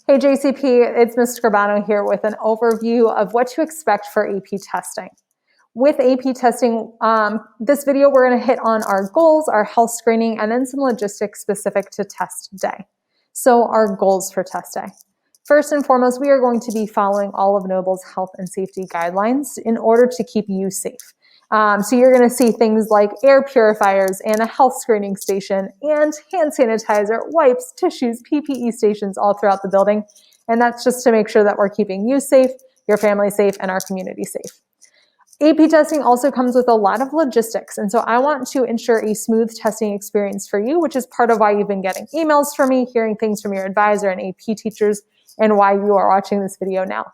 Hey JCP, it's Ms. Scribano here with an overview of what to expect for AP testing. With AP testing, this video we're going to hit on our goals, our health screening, and then some logistics specific to test day. So our goals for test day. First and foremost, we are going to be following all of Noble's health and safety guidelines in order to keep you safe. So you're going to see things like air purifiers and a health screening station and hand sanitizer, wipes, tissues, PPE stations all throughout the building. And that's just to make sure that we're keeping you safe, your family safe, and our community safe. AP testing also comes with a lot of logistics. And so I want to ensure a smooth testing experience for you, which is part of why you've been getting emails from me, hearing things from your advisor and AP teachers, and why you are watching this video now.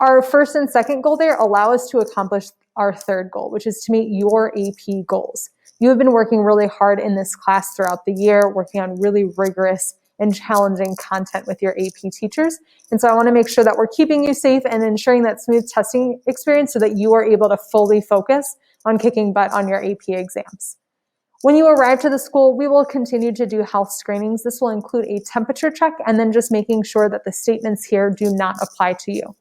Our first and second goal there allow us to accomplish our third goal, which is to meet your AP goals. You have been working really hard in this class throughout the year, working on really rigorous and challenging content with your AP teachers. And so I want to make sure that we're keeping you safe and ensuring that smooth testing experience so that you are able to fully focus on kicking butt on your AP exams. When you arrive to the school, we will continue to do health screenings. This will include a temperature check and then just making sure that the statements here do not apply to you.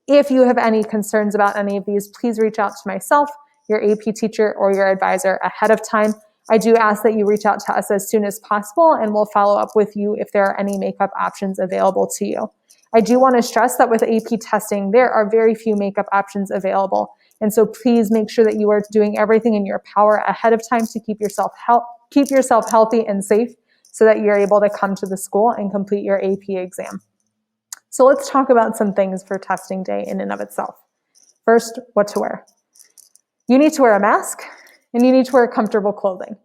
If you have any concerns about any of these, please reach out to myself, your AP teacher, or your advisor ahead of time. I do ask that you reach out to us as soon as possible, and we'll follow up with you if there are any makeup options available to you. I do want to stress that with AP testing, there are very few makeup options available. And so please make sure that you are doing everything in your power ahead of time to keep yourself healthy and safe so that you're able to come to the school and complete your AP exam. So let's talk about some things for testing day in and of itself. First, what to wear. You need to wear a mask and you need to wear comfortable clothing.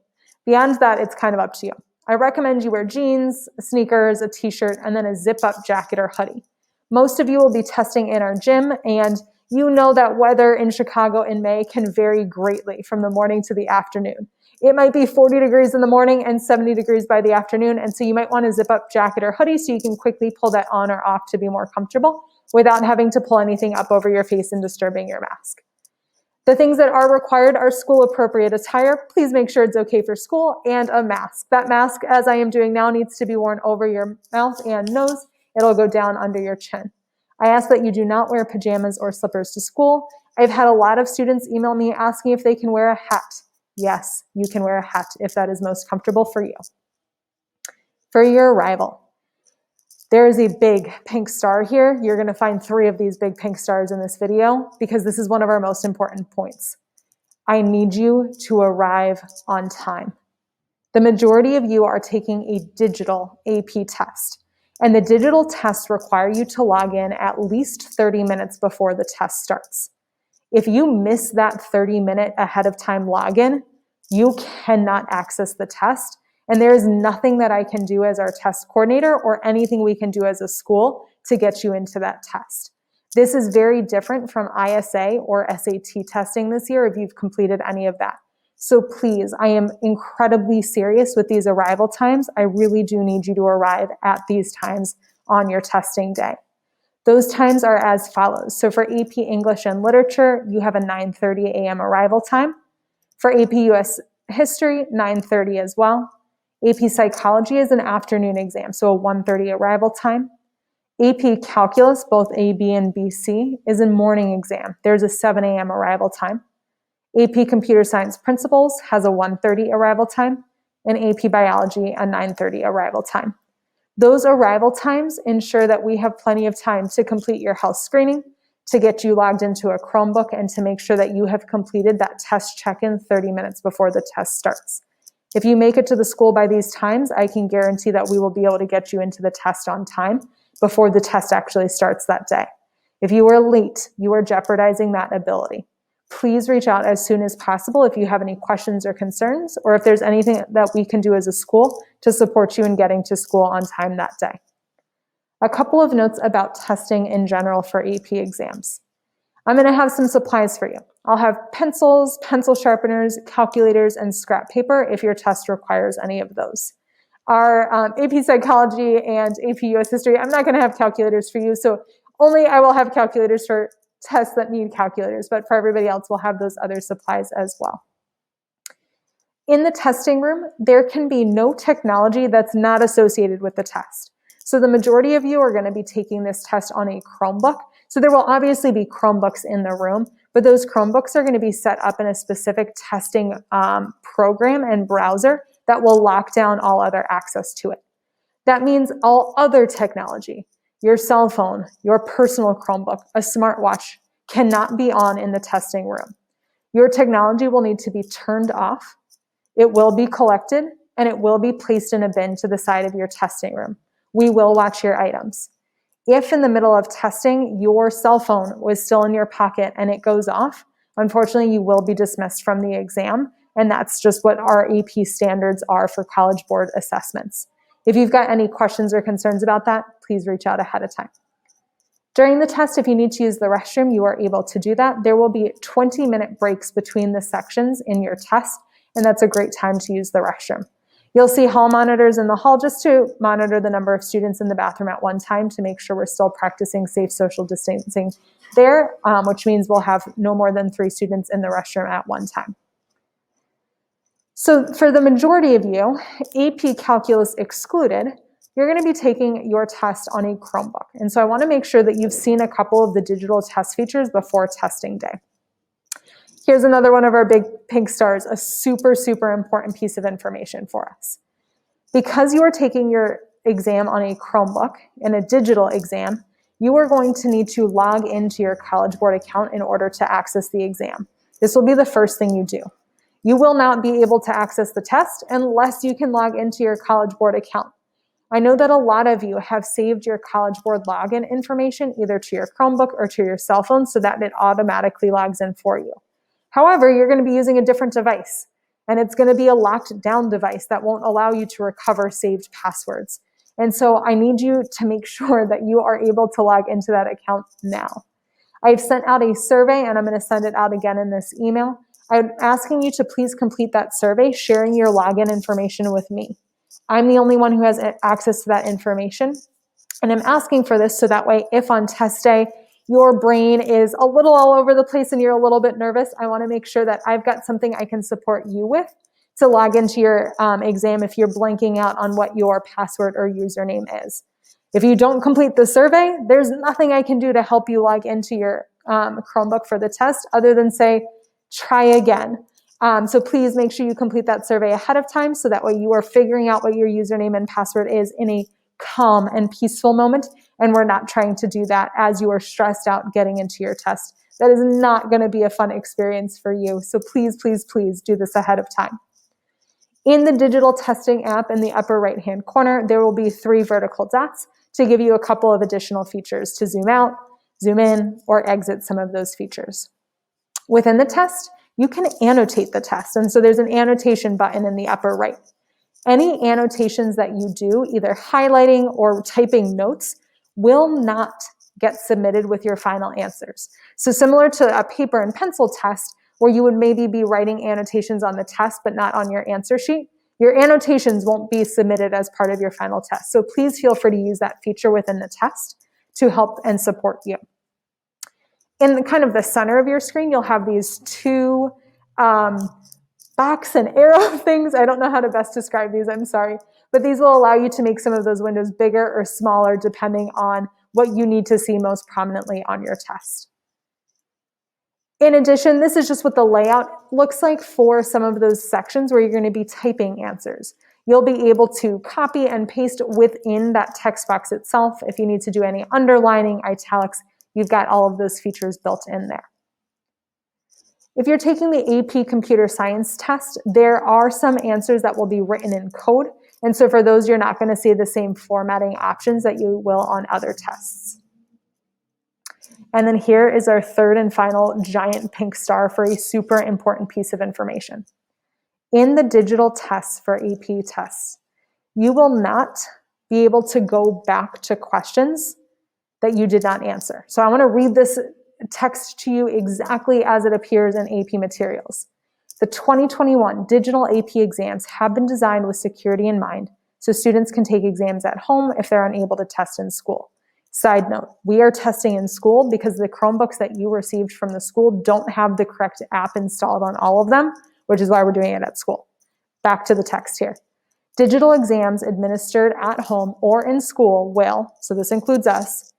Beyond that, it's kind of up to you. I recommend you wear jeans, sneakers, a t-shirt, and then a zip-up jacket or hoodie. Most of you will be testing in our gym, and you know that weather in Chicago in May can vary greatly from the morning to the afternoon. It might be 40 degrees in the morning and 70 degrees by the afternoon, and so you might want a zip-up jacket or hoodie so you can quickly pull that on or off to be more comfortable without having to pull anything up over your face and disturbing your mask. The things that are required are school-appropriate attire. Please make sure it's okay for school, and a mask. That mask, as I am doing now, needs to be worn over your mouth and nose. It'll go down under your chin. I ask that you do not wear pajamas or slippers to school. I've had a lot of students email me asking if they can wear a hat. Yes, you can wear a hat if that is most comfortable for you. For your arrival, there is a big pink star here. You're going to find 3 of these big pink stars in this video because this is one of our most important points. I need you to arrive on time. The majority of you are taking a digital AP test, and the digital tests require you to log in at least 30 minutes before the test starts. If you miss that 30-minute ahead of time login, you cannot access the test. And there is nothing that I can do as our test coordinator or anything we can do as a school to get you into that test. This is very different from ISA or SAT testing this year if you've completed any of that. So please, I am incredibly serious with these arrival times. I really do need you to arrive at these times on your testing day. Those times are as follows. So for AP English and Literature, you have a 9:30 a.m. arrival time. For AP US History, 9:30 as well. AP Psychology is an afternoon exam, so a 1:30 arrival time. AP Calculus, both A, B, and BC, is a morning exam. There's a 7 a.m. arrival time. AP Computer Science Principles has a 1:30 arrival time, and AP Biology a 9:30 arrival time. Those arrival times ensure that we have plenty of time to complete your health screening, to get you logged into a Chromebook, and to make sure that you have completed that test check-in 30 minutes before the test starts. If you make it to the school by these times, I can guarantee that we will be able to get you into the test on time before the test actually starts that day. If you are late, you are jeopardizing that ability. Please reach out as soon as possible if you have any questions or concerns, or if there's anything that we can do as a school to support you in getting to school on time that day. A couple of notes about testing in general for AP exams. I'm going to have some supplies for you. I'll have pencils, pencil sharpeners, calculators, and scrap paper if your test requires any of those. Our AP Psychology and AP US History, I'm not going to have calculators for you, so only I will have calculators for tests that need calculators, but for everybody else, we'll have those other supplies as well. In the testing room, there can be no technology that's not associated with the test. So the majority of you are going to be taking this test on a Chromebook. So there will obviously be Chromebooks in the room, but those Chromebooks are going to be set up in a specific testing program and browser that will lock down all other access to it. That means all other technology, your cell phone, your personal Chromebook, a smartwatch, cannot be on in the testing room. Your technology will need to be turned off. It will be collected and it will be placed in a bin to the side of your testing room. We will watch your items. If in the middle of testing, your cell phone was still in your pocket and it goes off, unfortunately, you will be dismissed from the exam. And that's just what our AP standards are for College Board assessments. If you've got any questions or concerns about that, please reach out ahead of time. During the test, if you need to use the restroom, you are able to do that. There will be 20-minute breaks between the sections in your test, and that's a great time to use the restroom. You'll see hall monitors in the hall just to monitor the number of students in the bathroom at one time to make sure we're still practicing safe social distancing there, which means we'll have no more than 3 students in the restroom at one time. So for the majority of you, AP Calculus excluded, you're going to be taking your test on a Chromebook. And so I want to make sure that you've seen a couple of the digital test features before testing day. Here's another one of our big pink stars, a super, super important piece of information for us. Because you are taking your exam on a Chromebook, in a digital exam, you are going to need to log into your College Board account in order to access the exam. This will be the first thing you do. You will not be able to access the test unless you can log into your College Board account. I know that a lot of you have saved your College Board login information either to your Chromebook or to your cell phone so that it automatically logs in for you. However, you're going to be using a different device, and it's going to be a locked down device that won't allow you to recover saved passwords. And so I need you to make sure that you are able to log into that account now. I've sent out a survey, and I'm going to send it out again in this email. I'm asking you to please complete that survey, sharing your login information with me. I'm the only one who has access to that information. And I'm asking for this so that way, if on test day, your brain is a little all over the place and you're a little bit nervous, I want to make sure that I've got something I can support you with to log into your exam if you're blanking out on what your password or username is. If you don't complete the survey, there's nothing I can do to help you log into your Chromebook for the test other than say, try again. So please make sure you complete that survey ahead of time so that way you are figuring out what your username and password is in a calm and peaceful moment, and we're not trying to do that as you are stressed out getting into your test. That is not going to be a fun experience for you. So please, please, please do this ahead of time. In the digital testing app in the upper right-hand corner, there will be 3 vertical dots to give you a couple of additional features to zoom out, zoom in, or exit some of those features. Within the test, you can annotate the test. And so there's an annotation button in the upper right. Any annotations that you do, either highlighting or typing notes, will not get submitted with your final answers. So similar to a paper and pencil test, where you would maybe be writing annotations on the test, but not on your answer sheet, your annotations won't be submitted as part of your final test. So please feel free to use that feature within the test to help and support you. In kind of the center of your screen, you'll have these 2 box and arrow things. I don't know how to best describe these, I'm sorry. But these will allow you to make some of those windows bigger or smaller depending on what you need to see most prominently on your test. In addition, this is just what the layout looks like for some of those sections where you're going to be typing answers. You'll be able to copy and paste within that text box itself. If you need to do any underlining, italics, you've got all of those features built in there. If you're taking the AP Computer Science test, there are some answers that will be written in code. And so for those, you're not going to see the same formatting options that you will on other tests. And then here is our third and final giant pink star for a super important piece of information. In the digital tests for AP tests, you will not be able to go back to questions that you did not answer. So I want to read this text to you exactly as it appears in AP materials. The 2021 digital AP exams have been designed with security in mind, so students can take exams at home if they're unable to test in school. Side note, we are testing in school because the Chromebooks that you received from the school don't have the correct app installed on all of them, which is why we're doing it at school. Back to the text here. Digital exams administered at home or in school will, so this includes us,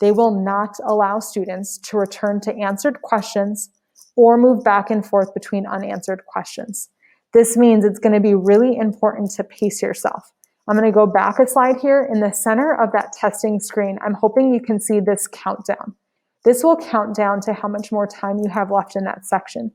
they will not allow students to return to answered questions or move back and forth between unanswered questions. This means it's going to be really important to pace yourself. I'm going to go back a slide here. In the center of that testing screen, I'm hoping you can see this countdown. This will count down to how much more time you have left in that section.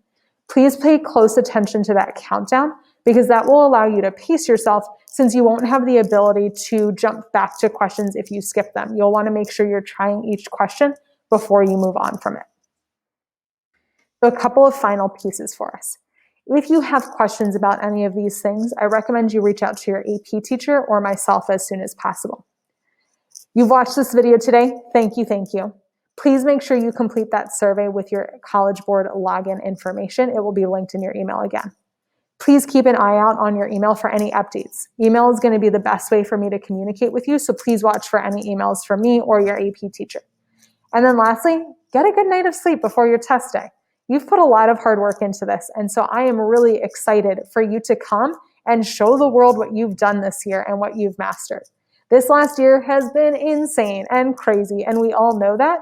Please pay close attention to that countdown because that will allow you to pace yourself since you won't have the ability to jump back to questions if you skip them. You'll want to make sure you're trying each question before you move on from it. So a couple of final pieces for us. If you have questions about any of these things, I recommend you reach out to your AP teacher or myself as soon as possible. You've watched this video today. Thank you, thank you. Please make sure you complete that survey with your College Board login information. It will be linked in your email again. Please keep an eye out on your email for any updates. Email is going to be the best way for me to communicate with you, so please watch for any emails from me or your AP teacher. And then lastly, get a good night of sleep before your test day. You've put a lot of hard work into this, and so I am really excited for you to come and show the world what you've done this year and what you've mastered. This last year has been insane and crazy, and we all know that.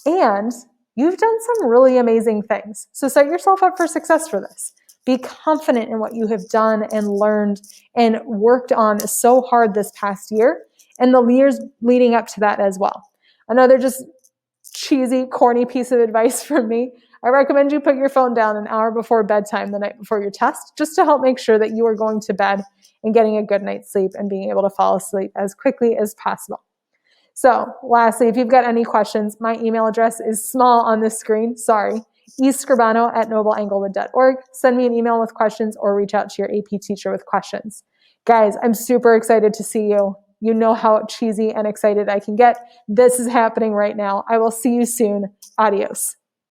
And you've done some really amazing things. So set yourself up for success for this. Be confident in what you have done and learned and worked on so hard this past year and the years leading up to that as well. Another just cheesy, corny piece of advice from me. I recommend you put your phone down an hour before bedtime the night before your test, just to help make sure that you are going to bed and getting a good night's sleep and being able to fall asleep as quickly as possible. So lastly, if you've got any questions, my email address is small on this screen. Sorry. escribano@nobleenglewood.org. Send me an email with questions or reach out to your AP teacher with questions. Guys, I'm super excited to see you. You know how cheesy and excited I can get. This is happening right now. I will see you soon. Adios.